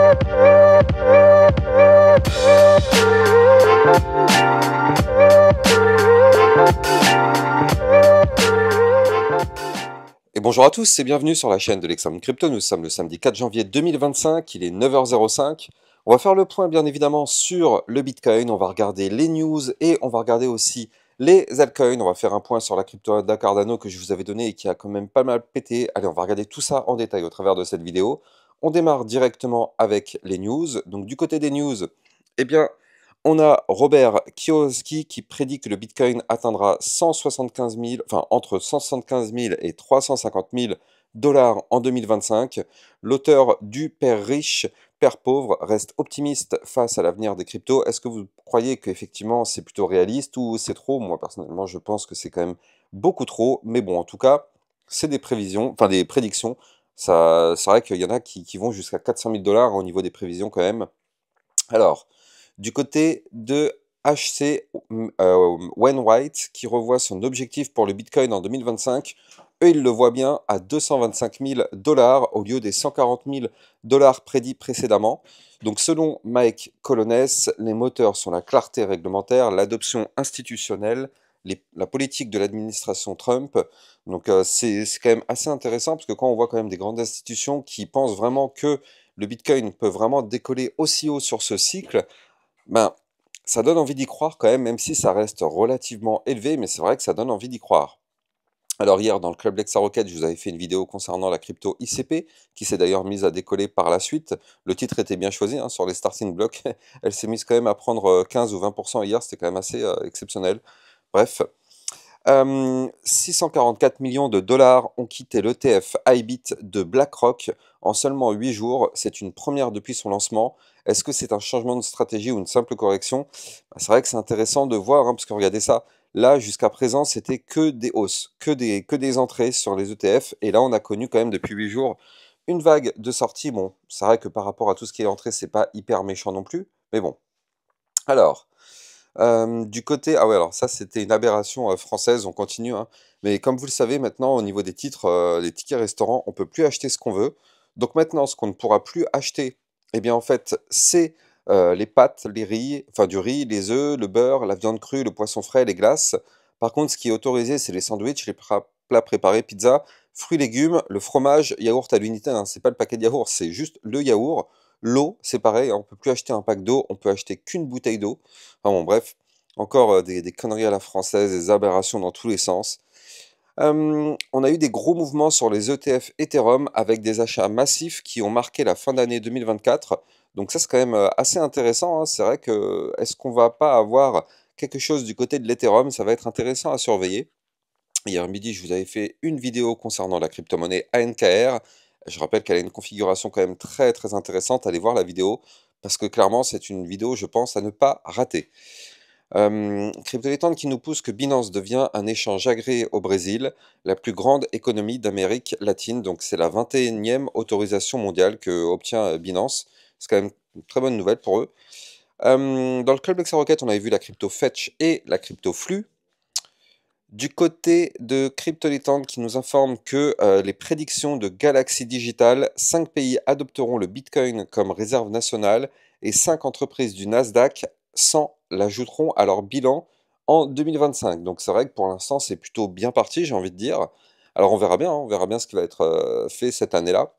Et bonjour à tous et bienvenue sur la chaîne de l'Examen Crypto. Nous sommes le samedi 4 janvier 2025, il est 9h05. On va faire le point bien évidemment sur le Bitcoin, on va regarder les news et on va regarder aussi les altcoins. On va faire un point sur la crypto Cardano que je vous avais donné et qui a quand même pas mal pété. Allez, on va regarder tout ça en détail au travers de cette vidéo. On démarre directement avec les news. Donc du côté des news, eh bien, on a Robert Kiyosaki qui prédit que le Bitcoin atteindra 175 000, enfin entre 175 000 et 350 000 dollars en 2025. L'auteur du Père riche, Père pauvre reste optimiste face à l'avenir des cryptos. Est-ce que vous croyez qu'effectivement c'est plutôt réaliste ou c'est trop? Moi personnellement je pense que c'est quand même beaucoup trop. Mais bon, en tout cas, c'est des prévisions, enfin des prédictions. Ça, c'est vrai qu'il y en a qui vont jusqu'à 400 000 dollars au niveau des prévisions quand même. Alors, du côté de HC Wainwright, qui revoit son objectif pour le Bitcoin en 2025, eux, ils le voient bien à 225 000 dollars au lieu des 140 000 dollars prédits précédemment. Donc, selon Mike Colonnes, les moteurs sont la clarté réglementaire, l'adoption institutionnelle, la politique de l'administration Trump. Donc, c'est quand même assez intéressant parce que quand on voit quand même des grandes institutions qui pensent vraiment que le Bitcoin peut vraiment décoller aussi haut sur ce cycle, ben, ça donne envie d'y croire quand même si ça reste relativement élevé, mais c'est vrai que ça donne envie d'y croire. Alors hier, dans le Club Lexa Rocket, je vous avais fait une vidéo concernant la crypto ICP, qui s'est d'ailleurs mise à décoller par la suite. Le titre était bien choisi, hein, sur les starting blocks. Elle s'est mise quand même à prendre 15 ou 20% hier, c'était quand même assez exceptionnel. Bref, 644 millions de dollars ont quitté l'ETF IBIT de BlackRock en seulement 8 jours. C'est une première depuis son lancement. Est-ce que c'est un changement de stratégie ou une simple correction? C'est vrai que c'est intéressant de voir, hein, parce que regardez ça. Là, jusqu'à présent, c'était que des hausses, que des entrées sur les ETF. Et là, on a connu quand même depuis 8 jours une vague de sorties. Bon, c'est vrai que par rapport à tout ce qui est entré, c'est pas hyper méchant non plus. Mais bon. Alors, du côté ah ouais, alors ça, c'était une aberration, française, on continue, hein. Mais comme vous le savez maintenant, au niveau des titres, les tickets restaurants, on peut plus acheter ce qu'on veut. Donc maintenant, ce qu'on ne pourra plus acheter, eh bien, en fait, c'est, les pâtes, les riz, enfin du riz, les œufs, le beurre, la viande crue, le poisson frais, les glaces. Par contre, ce qui est autorisé, c'est les sandwichs, les plats préparés, pizza, fruits, légumes, le fromage, yaourt à l'unité, hein. C'est pas le paquet de yaourt, c'est juste le yaourt. L'eau, c'est pareil, hein, on peut plus acheter un pack d'eau, on peut acheter qu'une bouteille d'eau. Enfin bon, bref, encore des conneries à la française, des aberrations dans tous les sens. On a eu des gros mouvements sur les ETF Ethereum avec des achats massifs qui ont marqué la fin d'année 2024. Donc ça, c'est quand même assez intéressant, hein. C'est vrai que est-ce qu'on va pas avoir quelque chose du côté de l'Ethereum? Ça va être intéressant à surveiller. Hier midi, je vous avais fait une vidéo concernant la crypto-monnaie ANKR. Je rappelle qu'elle a une configuration quand même très très intéressante. Allez voir la vidéo parce que clairement, c'est une vidéo, je pense, à ne pas rater. Crypto-Létande qui nous pousse que Binance devient un échange agréé au Brésil, la plus grande économie d'Amérique latine. Donc c'est la 21e autorisation mondiale que obtient Binance. C'est quand même une très bonne nouvelle pour eux. Dans le Club Lexa Rocket, on avait vu la crypto Fetch et la crypto Flux. Du côté de Crypto-Létande qui nous informe que les prédictions de Galaxy Digital, 5 pays adopteront le Bitcoin comme réserve nationale et 5 entreprises du Nasdaq 100 l'ajouteront à leur bilan en 2025. Donc c'est vrai que pour l'instant c'est plutôt bien parti, j'ai envie de dire. Alors on verra bien, hein, on verra bien ce qui va être fait cette année-là.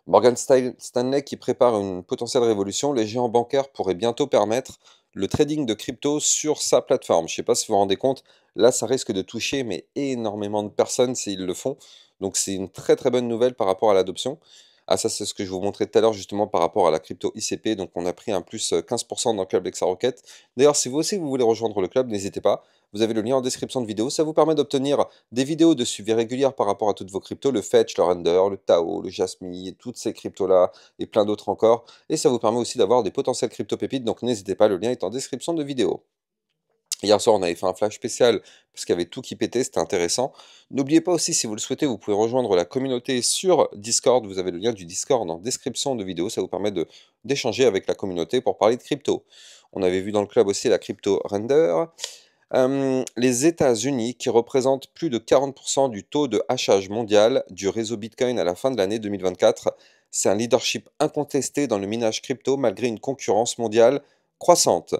Morgan Stanley qui prépare une potentielle révolution, les géants bancaires pourraient bientôt permettre le trading de crypto sur sa plateforme. Je ne sais pas si vous vous rendez compte, là ça risque de toucher mais énormément de personnes s'ils le font. Donc c'est une très très bonne nouvelle par rapport à l'adoption. Ah ça c'est ce que je vous montrais tout à l'heure justement par rapport à la crypto ICP. Donc on a pris un plus 15% dans le club Lexa Rocket. D'ailleurs si vous aussi vous voulez rejoindre le club, n'hésitez pas. Vous avez le lien en description de vidéo. Ça vous permet d'obtenir des vidéos de suivi régulières par rapport à toutes vos cryptos, le Fetch, le Render, le Tao, le Jasmy, toutes ces cryptos-là et plein d'autres encore. Et ça vous permet aussi d'avoir des potentiels crypto-pépites, donc n'hésitez pas, le lien est en description de vidéo. Hier soir, on avait fait un flash spécial parce qu'il y avait tout qui pétait, c'était intéressant. N'oubliez pas aussi, si vous le souhaitez, vous pouvez rejoindre la communauté sur Discord. Vous avez le lien du Discord en description de vidéo. Ça vous permet d'échanger avec la communauté pour parler de crypto. On avait vu dans le club aussi la crypto Render. Les États-Unis, qui représentent plus de 40% du taux de hachage mondial du réseau Bitcoin à la fin de l'année 2024, c'est un leadership incontesté dans le minage crypto malgré une concurrence mondiale croissante.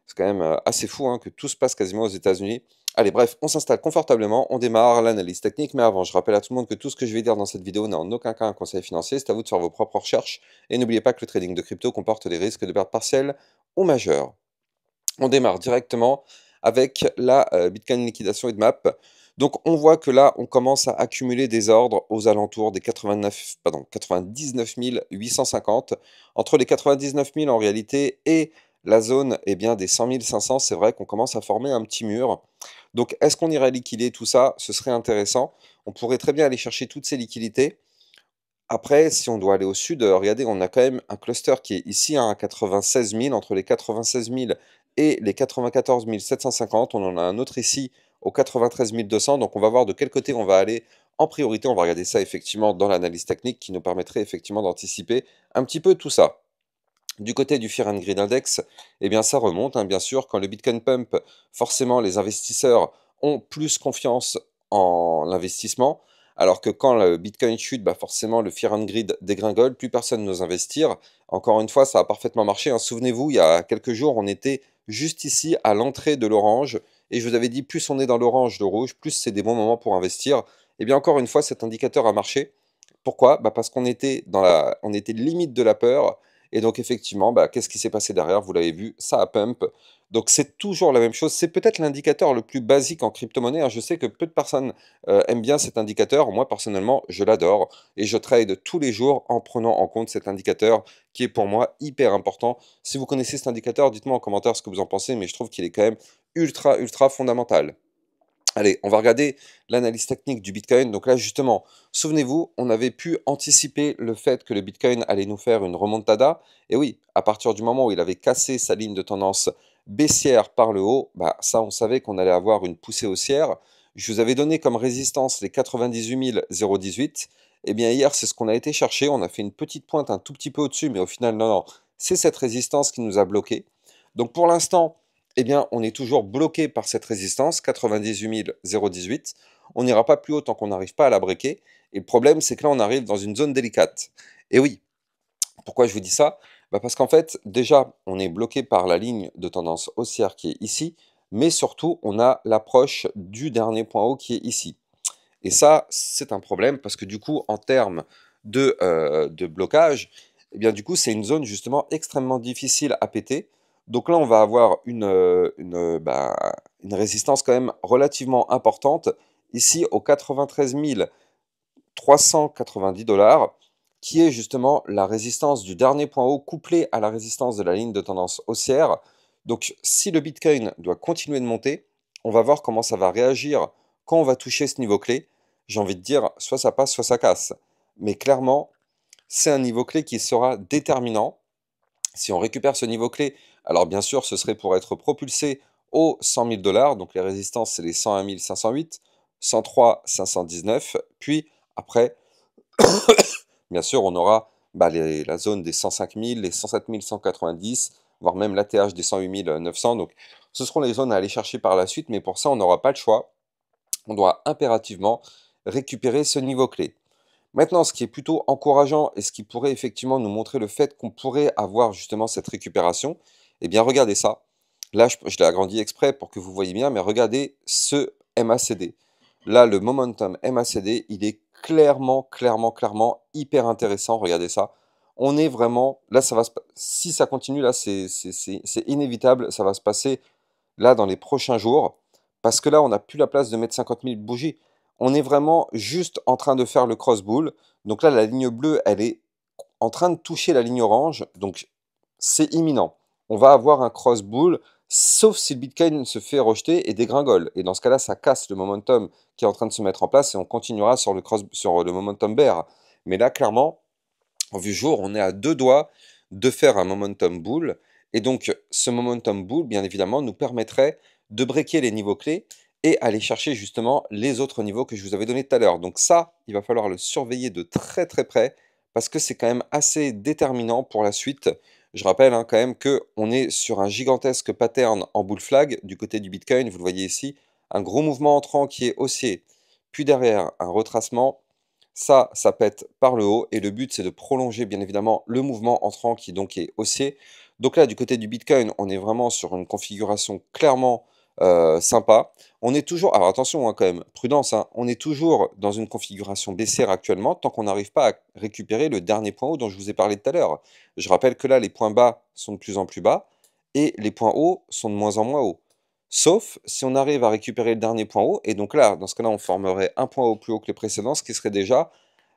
C'est quand même assez fou hein, que tout se passe quasiment aux États-Unis. Allez, bref, on s'installe confortablement, on démarre l'analyse technique, mais avant, je rappelle à tout le monde que tout ce que je vais dire dans cette vidéo n'est en aucun cas un conseil financier, c'est à vous de faire vos propres recherches, et n'oubliez pas que le trading de crypto comporte des risques de perte partielle ou majeure. On démarre directement avec la Bitcoin liquidation heatmap. Donc on voit que là, on commence à accumuler des ordres aux alentours des 99 850. Entre les 99 000 en réalité et la zone des 100 500, c'est vrai qu'on commence à former un petit mur. Donc est-ce qu'on irait liquider tout ça? Ce serait intéressant. On pourrait très bien aller chercher toutes ces liquidités. Après, si on doit aller au sud, regardez, on a quand même un cluster qui est ici hein, à 96 000, entre les 96 000 et les 94 750. On en a un autre ici aux 93 200. Donc on va voir de quel côté on va aller en priorité. On va regarder ça effectivement dans l'analyse technique qui nous permettrait effectivement d'anticiper un petit peu tout ça. Du côté du Fear and Greed Index, eh bien ça remonte, hein, bien sûr. Quand le Bitcoin pump, forcément, les investisseurs ont plus confiance en l'investissement, alors que quand le Bitcoin chute, bah forcément, le Fear and Greed dégringole, plus personne n'ose investir. Encore une fois, ça a parfaitement marché, hein. Souvenez-vous, il y a quelques jours, on était juste ici, à l'entrée de l'orange, et je vous avais dit, plus on est dans l'orange, le rouge, plus c'est des bons moments pour investir. Eh bien, encore une fois, cet indicateur a marché. Pourquoi? Bah parce qu'on était on était limite de la peur, et donc effectivement, bah, qu'est-ce qui s'est passé derrière? Vous l'avez vu, ça a pump. Donc c'est toujours la même chose. C'est peut-être l'indicateur le plus basique en crypto-monnaie, hein. Je sais que peu de personnes aiment bien cet indicateur. Moi, personnellement, je l'adore. Et je trade tous les jours en prenant en compte cet indicateur qui est pour moi hyper important. Si vous connaissez cet indicateur, dites-moi en commentaire ce que vous en pensez, mais je trouve qu'il est quand même ultra, ultra fondamental. Allez, on va regarder l'analyse technique du Bitcoin. Donc là, justement, souvenez-vous, on avait pu anticiper le fait que le Bitcoin allait nous faire une remontada. Et oui, à partir du moment où il avait cassé sa ligne de tendance baissière par le haut, bah ça, on savait qu'on allait avoir une poussée haussière. Je vous avais donné comme résistance les 98 018. Eh bien, hier, c'est ce qu'on a été chercher. On a fait une petite pointe un tout petit peu au-dessus, mais au final, non, non, c'est cette résistance qui nous a bloqués. Donc pour l'instant, eh bien, on est toujours bloqué par cette résistance, 98 018. On n'ira pas plus haut tant qu'on n'arrive pas à la breaker. Et le problème, c'est que là, on arrive dans une zone délicate. Et oui, pourquoi je vous dis ça? Bah parce qu'en fait, déjà, on est bloqué par la ligne de tendance haussière qui est ici, mais surtout, on a l'approche du dernier point haut qui est ici. Et ça, c'est un problème parce que du coup, en termes de blocage, eh bien, du coup, c'est une zone justement extrêmement difficile à péter. Donc là, on va avoir une résistance quand même relativement importante, ici aux 93 390 $, qui est justement la résistance du dernier point haut couplée à la résistance de la ligne de tendance haussière. Donc si le Bitcoin doit continuer de monter, on va voir comment ça va réagir quand on va toucher ce niveau clé. J'ai envie de dire, soit ça passe, soit ça casse. Mais clairement, c'est un niveau clé qui sera déterminant. Si on récupère ce niveau clé, alors bien sûr, ce serait pour être propulsé aux 100 000 $. Donc les résistances, c'est les 101 508, 103 519. Puis après, bien sûr, on aura la zone des 105 000, les 107 190, voire même l'ATH des 108 900. Donc ce seront les zones à aller chercher par la suite. Mais pour ça, on n'aura pas le choix. On doit impérativement récupérer ce niveau clé. Maintenant, ce qui est plutôt encourageant et ce qui pourrait effectivement nous montrer le fait qu'on pourrait avoir justement cette récupération, eh bien regardez ça. Là, je l'ai agrandi exprès pour que vous voyez bien, mais regardez ce MACD. Là, le momentum MACD, il est clairement, clairement, clairement hyper intéressant. Regardez ça. On est vraiment, là, si ça continue, là, c'est inévitable, ça va se passer là dans les prochains jours, parce que là, on n'a plus la place de mettre 50 000 bougies. On est vraiment juste en train de faire le cross-bull. Donc là, la ligne bleue, elle est en train de toucher la ligne orange. Donc c'est imminent. On va avoir un cross-bull, sauf si le Bitcoin se fait rejeter et dégringole. Et dans ce cas-là, ça casse le momentum qui est en train de se mettre en place et on continuera sur sur le momentum bear. Mais là, clairement, en vue jour, on est à deux doigts de faire un momentum bull. Et donc, ce momentum bull, bien évidemment, nous permettrait de breaker les niveaux clés et aller chercher justement les autres niveaux que je vous avais donnés tout à l'heure. Donc ça, il va falloir le surveiller de très très près parce que c'est quand même assez déterminant pour la suite. Je rappelle hein, quand même qu'on est sur un gigantesque pattern en bull flag du côté du Bitcoin. Vous le voyez ici, un gros mouvement entrant qui est haussier, puis derrière un retracement. Ça pète par le haut et le but c'est de prolonger bien évidemment le mouvement entrant qui donc est haussier. Donc là du côté du Bitcoin, on est vraiment sur une configuration clairement sympa. On est toujours, alors attention hein, quand même, prudence, hein, on est toujours dans une configuration baissière actuellement tant qu'on n'arrive pas à récupérer le dernier point haut dont je vous ai parlé tout à l'heure. Je rappelle que là les points bas sont de plus en plus bas et les points hauts sont de moins en moins hauts. Sauf si on arrive à récupérer le dernier point haut, et donc là, dans ce cas-là, on formerait un point haut plus haut que les précédents, ce qui serait déjà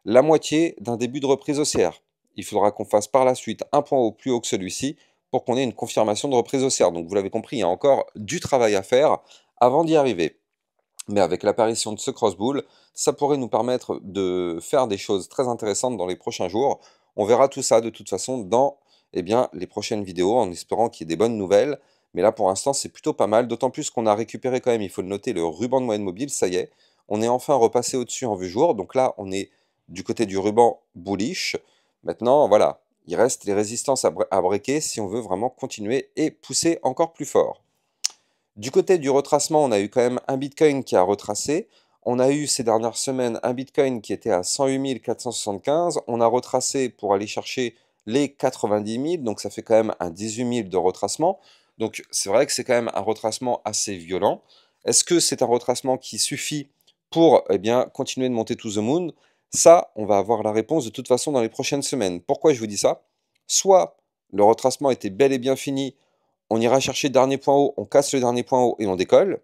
la moitié d'un début de reprise haussière. Il faudra qu'on fasse par la suite un point haut plus haut que celui-ci pour qu'on ait une confirmation de reprise haussière. Donc vous l'avez compris, il y a encore du travail à faire avant d'y arriver. Mais avec l'apparition de ce cross-bull, ça pourrait nous permettre de faire des choses très intéressantes dans les prochains jours. On verra tout ça de toute façon dans les prochaines vidéos en espérant qu'il y ait des bonnes nouvelles. Mais là pour l'instant c'est plutôt pas mal, d'autant plus qu'on a récupéré quand même, il faut le noter, le ruban de moyenne mobile, ça y est. On est enfin repassé au-dessus en vue jour, donc là on est du côté du ruban bullish. Maintenant voilà, il reste les résistances à breaker si on veut vraiment continuer et pousser encore plus fort. Du côté du retracement, on a eu quand même un Bitcoin qui a retracé. On a eu ces dernières semaines un Bitcoin qui était à 108 475. On a retracé pour aller chercher les 90 000, donc ça fait quand même un 18 000 de retracement. Donc c'est vrai que c'est quand même un retracement assez violent. Est-ce que c'est un retracement qui suffit pour continuer de monter to the moon? Ça, on va avoir la réponse de toute façon dans les prochaines semaines. Pourquoi je vous dis ça? Soit le retracement était bel et bien fini, on ira chercher le dernier point haut, on casse le dernier point haut et on décolle.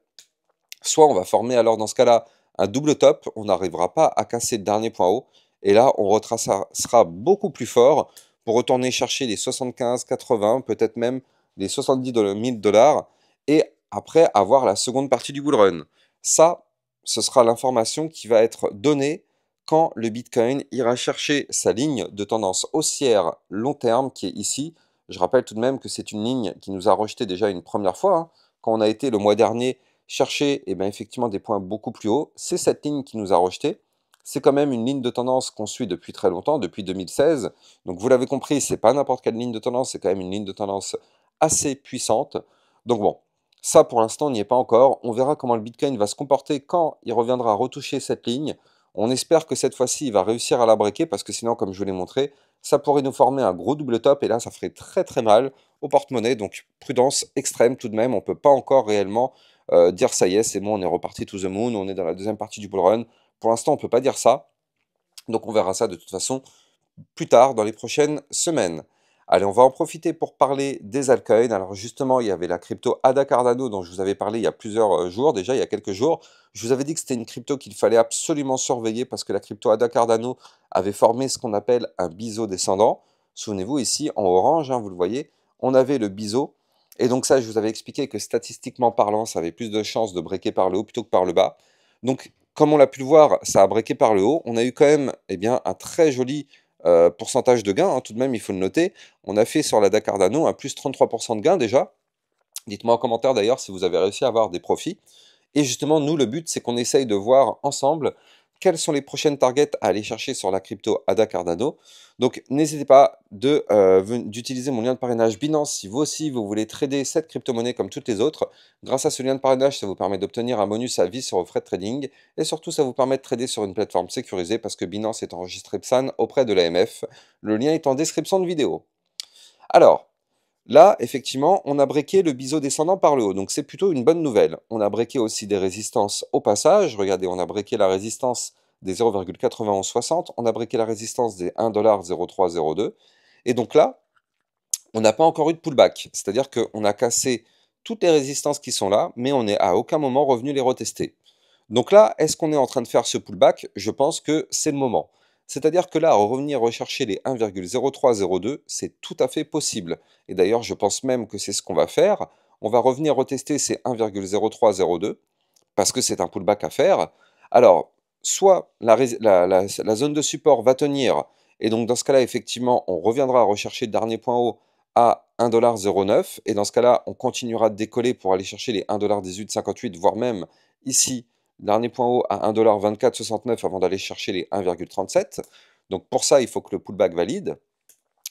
Soit on va former alors dans ce cas-là un double top, on n'arrivera pas à casser le dernier point haut, et là on retracera beaucoup plus fort pour retourner chercher les 75, 80, peut-être même les 70 000 dollars, et après avoir la seconde partie du bull run. Ça, ce sera l'information qui va être donnée quand le Bitcoin ira chercher sa ligne de tendance haussière long terme qui est ici. Je rappelle tout de même que c'est une ligne qui nous a rejeté déjà une première fois, hein, quand on a été le mois dernier chercher effectivement des points beaucoup plus hauts. C'est cette ligne qui nous a rejeté. C'est quand même une ligne de tendance qu'on suit depuis très longtemps, depuis 2016. Donc vous l'avez compris, c'est pas n'importe quelle ligne de tendance, c'est quand même une ligne de tendance assez puissante. Donc bon, ça pour l'instant on n'y est pas encore. On verra comment le Bitcoin va se comporter quand il reviendra à retoucher cette ligne. On espère que cette fois-ci il va réussir à la breaker parce que sinon, comme je vous l'ai montré, ça pourrait nous former un gros double top et là ça ferait très très mal au porte-monnaie. Donc prudence extrême tout de même, on ne peut pas encore réellement dire ça y est, c'est bon, on est reparti to the moon, on est dans la deuxième partie du bull run. Pour l'instant, on ne peut pas dire ça. Donc on verra ça de toute façon plus tard dans les prochaines semaines. Allez, on va en profiter pour parler des altcoins. Alors justement, il y avait la crypto ADA Cardano dont je vous avais parlé il y a plusieurs jours, déjà il y a quelques jours. Je vous avais dit que c'était une crypto qu'il fallait absolument surveiller parce que la crypto ADA Cardano avait formé ce qu'on appelle un biseau descendant. Souvenez-vous ici en orange, hein, vous le voyez, on avait le biseau. Et donc ça, je vous avais expliqué que statistiquement parlant, ça avait plus de chances de breaker par le haut plutôt que par le bas. Donc comme on l'a pu le voir, ça a breaké par le haut. On a eu quand même un très joli pourcentage de gain, hein, tout de même, il faut le noter. On a fait sur la Dakar Cardano un plus 33% de gain déjà. Dites-moi en commentaire d'ailleurs si vous avez réussi à avoir des profits. Et justement, nous, le but, c'est qu'on essaye de voir ensemble quelles sont les prochaines targets à aller chercher sur la crypto ADA Cardano. Donc, n'hésitez pas d'utiliser mon lien de parrainage Binance si vous aussi, vous voulez trader cette crypto-monnaie comme toutes les autres. Grâce à ce lien de parrainage, ça vous permet d'obtenir un bonus à vie sur vos frais de trading. Et surtout, ça vous permet de trader sur une plateforme sécurisée parce que Binance est enregistré PSAN auprès de l'AMF. Le lien est en description de vidéo. Alors, là, effectivement, on a breaké le biseau descendant par le haut, donc c'est plutôt une bonne nouvelle. On a breaké aussi des résistances au passage. Regardez, on a breaké la résistance des 0,9160, on a breaké la résistance des 1,0302. Et donc là, on n'a pas encore eu de pullback, c'est-à-dire qu'on a cassé toutes les résistances qui sont là, mais on n'est à aucun moment revenu les retester. Donc là, est-ce qu'on est en train de faire ce pullback? Je pense que c'est le moment. C'est-à-dire que là, revenir rechercher les 1,0302, c'est tout à fait possible. Et d'ailleurs, je pense même que c'est ce qu'on va faire. On va revenir retester ces 1,0302 parce que c'est un pullback à faire. Alors, soit la zone de support va tenir, et donc dans ce cas-là, effectivement, on reviendra à rechercher le dernier point haut à 1,09$, et dans ce cas-là, on continuera de décoller pour aller chercher les 1,1858$, voire même ici, dernier point haut à 1,2469$ avant d'aller chercher les 1,37$. Donc pour ça, il faut que le pullback valide.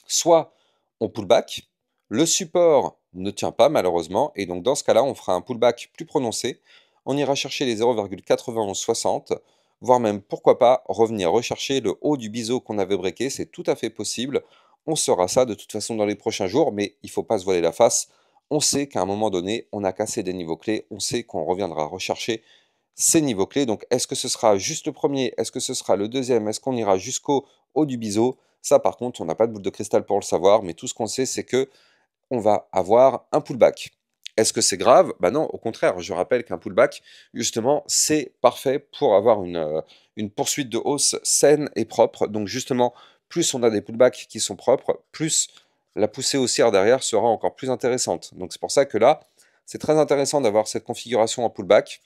Soit on pullback, le support ne tient pas malheureusement, et donc dans ce cas-là, on fera un pullback plus prononcé. On ira chercher les 0,9160, voire même, pourquoi pas, revenir rechercher le haut du biseau qu'on avait breaké, c'est tout à fait possible. On saura ça de toute façon dans les prochains jours, mais il ne faut pas se voiler la face. On sait qu'à un moment donné, on a cassé des niveaux clés, on sait qu'on reviendra rechercher ces niveaux clés. Donc, est-ce que ce sera juste le premier? Est-ce que ce sera le deuxième? Est-ce qu'on ira jusqu'au haut du biseau? Ça, par contre, on n'a pas de boule de cristal pour le savoir, mais tout ce qu'on sait, c'est que on va avoir un pullback. Est-ce que c'est grave? Bah non, au contraire, je rappelle qu'un pullback, justement, c'est parfait pour avoir une poursuite de hausse saine et propre. Donc justement, plus on a des pullbacks qui sont propres, plus la poussée haussière derrière sera encore plus intéressante. Donc c'est pour ça que là, c'est très intéressant d'avoir cette configuration en pullback.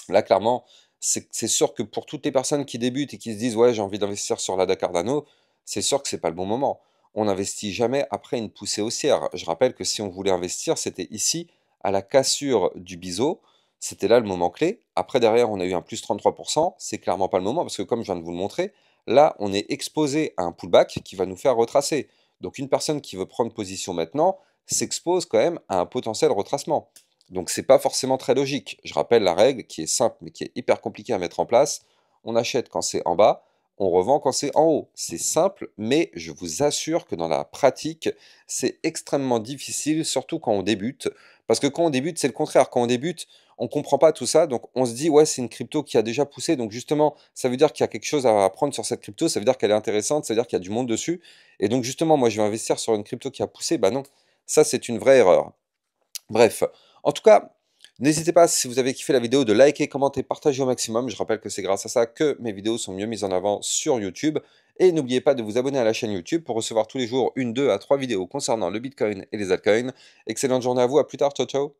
Là, clairement, c'est sûr que pour toutes les personnes qui débutent et qui se disent ouais, j'ai envie d'investir sur la Cardano, c'est sûr que c'est pas le bon moment. On n'investit jamais après une poussée haussière. Je rappelle que si on voulait investir, c'était ici, à la cassure du biseau. C'était là le moment clé. Après, derrière, on a eu un plus 33%. C'est clairement pas le moment parce que, comme je viens de vous le montrer, là, on est exposé à un pullback qui va nous faire retracer. Donc, une personne qui veut prendre position maintenant s'expose quand même à un potentiel retracement. Donc c'est pas forcément très logique. Je rappelle la règle qui est simple mais qui est hyper compliquée à mettre en place. On achète quand c'est en bas, on revend quand c'est en haut. C'est simple, mais je vous assure que dans la pratique, c'est extrêmement difficile, surtout quand on débute. Parce que quand on débute, c'est le contraire. Quand on débute, on comprend pas tout ça, donc on se dit ouais, c'est une crypto qui a déjà poussé, donc justement, ça veut dire qu'il y a quelque chose à apprendre sur cette crypto, ça veut dire qu'elle est intéressante, ça veut dire qu'il y a du monde dessus. Et donc justement, moi je vais investir sur une crypto qui a poussé, bah non, ça c'est une vraie erreur. Bref, en tout cas, n'hésitez pas, si vous avez kiffé la vidéo, de liker, commenter, partager au maximum. Je rappelle que c'est grâce à ça que mes vidéos sont mieux mises en avant sur YouTube. Et n'oubliez pas de vous abonner à la chaîne YouTube pour recevoir tous les jours une, deux à trois vidéos concernant le Bitcoin et les altcoins. Excellente journée à vous, à plus tard, ciao ciao.